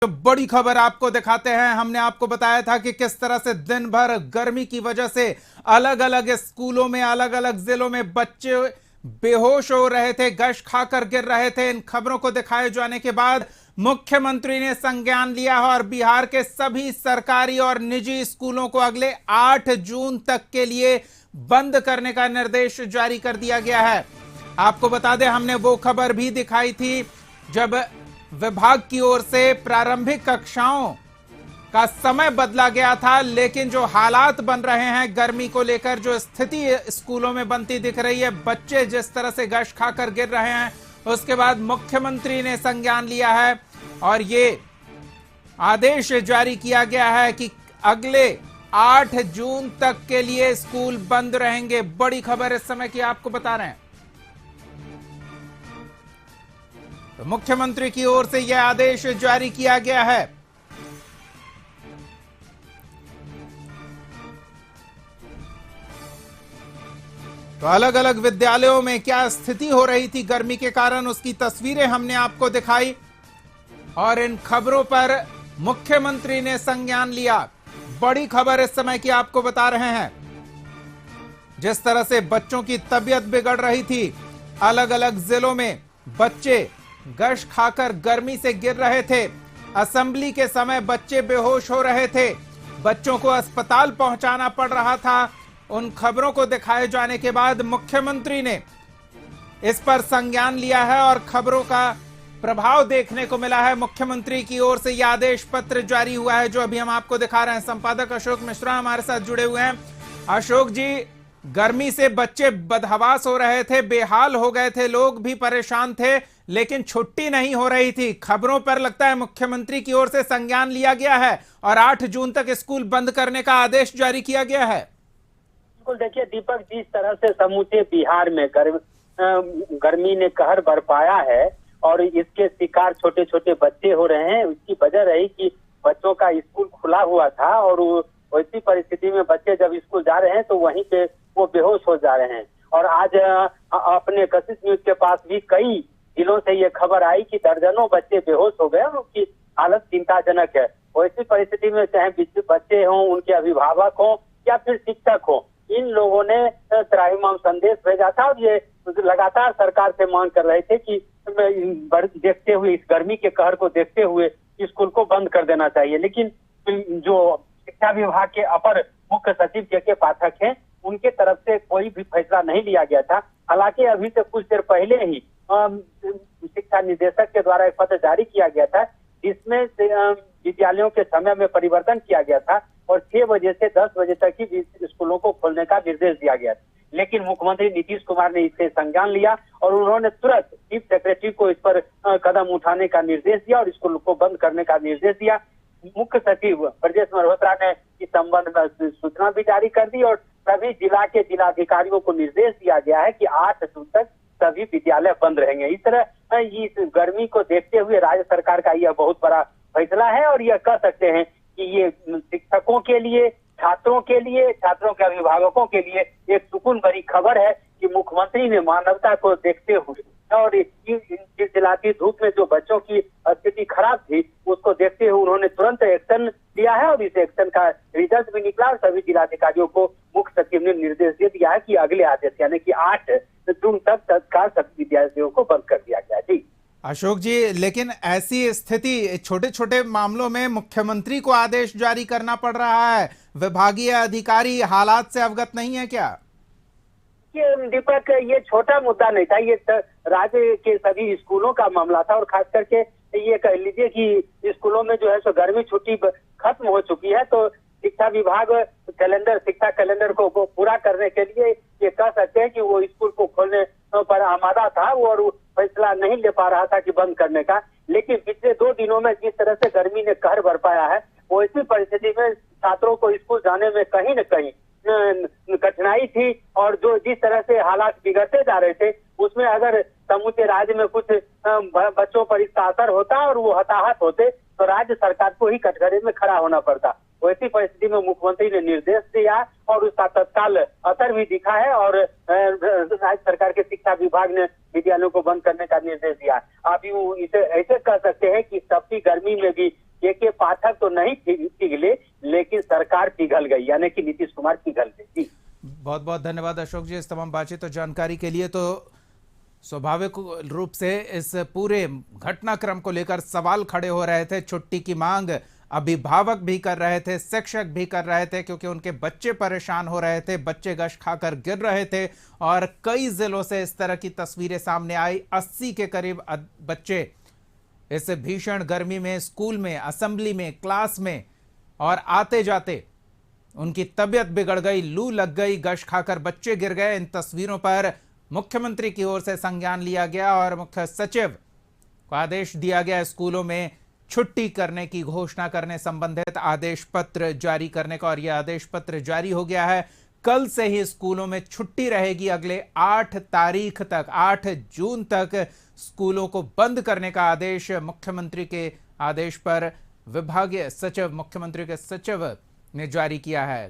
तो बड़ी खबर आपको दिखाते हैं। हमने आपको बताया था कि किस तरह से दिन भर गर्मी की वजह से अलग अलग स्कूलों में अलग अलग जिलों में बच्चे बेहोश हो रहे थे, गश खाकर गिर रहे थे। इन खबरों को दिखाए जाने के बाद मुख्यमंत्री ने संज्ञान लिया है और बिहार के सभी सरकारी और निजी स्कूलों को अगले 8 जून तक के लिए बंद करने का निर्देश जारी कर दिया गया है। आपको बता दें, हमने वो खबर भी दिखाई थी जब विभाग की ओर से प्रारंभिक कक्षाओं का समय बदला गया था, लेकिन जो हालात बन रहे हैं गर्मी को लेकर, जो स्थिति स्कूलों में बनती दिख रही है, बच्चे जिस तरह से गश खाकर गिर रहे हैं, उसके बाद मुख्यमंत्री ने संज्ञान लिया है और ये आदेश जारी किया गया है कि अगले 8 जून तक के लिए स्कूल बंद रहेंगे। बड़ी खबर इस समय की आपको बता रहे हैं। तो मुख्यमंत्री की ओर से यह आदेश जारी किया गया है। तो अलग अलग विद्यालयों में क्या स्थिति हो रही थी गर्मी के कारण, उसकी तस्वीरें हमने आपको दिखाई और इन खबरों पर मुख्यमंत्री ने संज्ञान लिया। बड़ी खबर इस समय की आपको बता रहे हैं। जिस तरह से बच्चों की तबीयत बिगड़ रही थी, अलग अलग जिलों में बच्चे गश खाकर गर्मी से गिर रहे थे, असेंबली के समय बच्चे बेहोश हो रहे थे, बच्चों को अस्पताल पहुंचाना पड़ रहा था। उन खबरों को दिखाए जाने के बाद मुख्यमंत्री ने इस पर संज्ञान लिया है और खबरों का प्रभाव देखने को मिला है। मुख्यमंत्री की ओर से यह आदेश पत्र जारी हुआ है जो अभी हम आपको दिखा रहे हैं। संपादक अशोक मिश्रा हमारे साथ जुड़े हुए हैं। अशोक जी, गर्मी से बच्चे बदहवास हो रहे थे, बेहाल हो गए थे, लोग भी परेशान थे, लेकिन छुट्टी नहीं हो रही थी। खबरों पर लगता है मुख्यमंत्री की ओर से संज्ञान लिया गया है और 8 जून तक स्कूल बंद करने का आदेश जारी किया गया है। बिल्कुल, देखिए दीपक, जिस तरह से समूचे बिहार में गर्मी ने कहर बरपाया है और इसके शिकार छोटे छोटे बच्चे हो रहे हैं, उसकी वजह रही कि बच्चों का स्कूल खुला हुआ था और वैसी परिस्थिति में बच्चे जब स्कूल जा रहे हैं तो वहीं पे वो बेहोश हो जा रहे हैं। और आज अपने कशिश न्यूज के पास भी कई जिलों से ये खबर आई कि दर्जनों बच्चे बेहोश हो गए और उनकी हालत चिंताजनक है। वैसी परिस्थिति में चाहे बच्चे हों, उनके अभिभावक हों या फिर शिक्षक हों, इन लोगों ने त्राहिमाम संदेश भेजा था और ये लगातार सरकार से मांग कर रहे थे कि देखते हुए, इस गर्मी के कहर को देखते हुए स्कूल को बंद कर देना चाहिए। लेकिन जो शिक्षा विभाग के अपर मुख्य सचिव के पाठक हैं, उनके तरफ से कोई भी फैसला नहीं लिया गया था। हालांकि अभी से कुछ देर पहले ही शिक्षा निदेशक के द्वारा एक पत्र जारी किया गया था जिसमें विद्यालयों के समय में परिवर्तन किया गया था और 6 बजे से 10 बजे तक ही स्कूलों को खोलने का निर्देश दिया गया। लेकिन मुख्यमंत्री नीतीश कुमार ने इससे संज्ञान लिया और उन्होंने तुरंत चीफ सेक्रेटरी को इस पर कदम उठाने का निर्देश दिया और स्कूल को बंद करने का निर्देश दिया। मुख्य सचिव ब्रजेश मल्होत्रा ने इस संबंध में सूचना भी जारी कर दी और सभी जिला के जिलाधिकारियों को निर्देश दिया गया है कि 8 जून तक सभी विद्यालय बंद रहेंगे। इस तरह इस गर्मी को देखते हुए राज्य सरकार का यह बहुत बड़ा फैसला है और यह कह सकते हैं कि ये शिक्षकों के लिए, छात्रों के लिए, छात्रों के अभिभावकों के लिए एक सुकून भरी खबर है कि मुख्यमंत्री ने मानवता को देखते हुए और चिलचिलाती धूप में जो बच्चों की स्थिति खराब थी उसको देखते हुए उन्होंने तुरंत एक्शन लिया है और इस एक्शन का रिजल्ट भी निकला और सभी जिलाधिकारियों को मुख्य सचिव ने निर्देश दे दिया है कि अगले आदेश यानी कि 8 जून तक तत्काल सभी विद्यालयों को बंद कर दिया गया। जी अशोक जी, लेकिन ऐसी स्थिति, छोटे छोटे मामलों में मुख्यमंत्री को आदेश जारी करना पड़ रहा है, विभागीय अधिकारी हालात से अवगत नहीं है क्या? दीपक, ये छोटा मुद्दा नहीं था, ये राज्य के सभी स्कूलों का मामला था और खास करके ये कह लीजिए कि स्कूलों में जो है सो गर्मी छुट्टी खत्म हो चुकी है, तो शिक्षा विभाग शिक्षा कैलेंडर को पूरा करने के लिए ये कह सकते हैं कि वो स्कूल को खोलने पर आमादा था और फैसला नहीं ले पा रहा था कि बंद करने का। लेकिन पिछले 2 दिनों में जिस तरह से गर्मी ने कहर बरपाया है, वो इसी परिस्थिति में छात्रों को स्कूल जाने में कहीं न कहीं कठिनाई थी और जो जिस तरह से हालात बिगड़ते जा रहे थे उसमें अगर समूचे राज्य में कुछ बच्चों पर इसका असर होता और वो हताहत होते तो राज्य सरकार को ही कटघरे में खड़ा होना पड़ता। वैसी परिस्थिति में मुख्यमंत्री ने निर्देश दिया और उसका तत्काल असर भी दिखा है और राज्य सरकार के शिक्षा विभाग ने विद्यालयों को बंद करने का निर्देश दिया। अभी इसे ऐसे कह सकते हैं कि तपती गर्मी में भी के पाठक तो नहीं पिघले, लेकिन सरकार पिघल गई, यानी कि नीतीश कुमार पिघल गए। जी बहुत बहुत धन्यवाद अशोक जी इस तमाम बातचीत और जानकारी के लिए। तो स्वाभाविक रूप से इस पूरे घटनाक्रम को लेकर सवाल खड़े हो रहे थे। छुट्टी की मांग अभिभावक भी कर रहे थे, शिक्षक भी कर रहे थे, क्योंकि उनके बच्चे परेशान हो रहे थे, बच्चे गश खाकर गिर रहे थे। और कई जिलों से इस तरह की तस्वीरें सामने आई। 80 के करीब बच्चे इस भीषण गर्मी में स्कूल में, असेंबली में, क्लास में, और आते जाते उनकी तबीयत बिगड़ गई, लू लग गई, गश खाकर बच्चे गिर गए। इन तस्वीरों पर मुख्यमंत्री की ओर से संज्ञान लिया गया और मुख्य सचिव को आदेश दिया गया स्कूलों में छुट्टी करने की घोषणा करने संबंधित आदेश पत्र जारी करने का। और यह आदेश पत्र जारी हो गया है। कल से ही स्कूलों में छुट्टी रहेगी। अगले 8 तारीख तक, 8 जून तक स्कूलों को बंद करने का आदेश मुख्यमंत्री के आदेश पर विभागीय सचिव, मुख्यमंत्री के सचिव ने जारी किया है।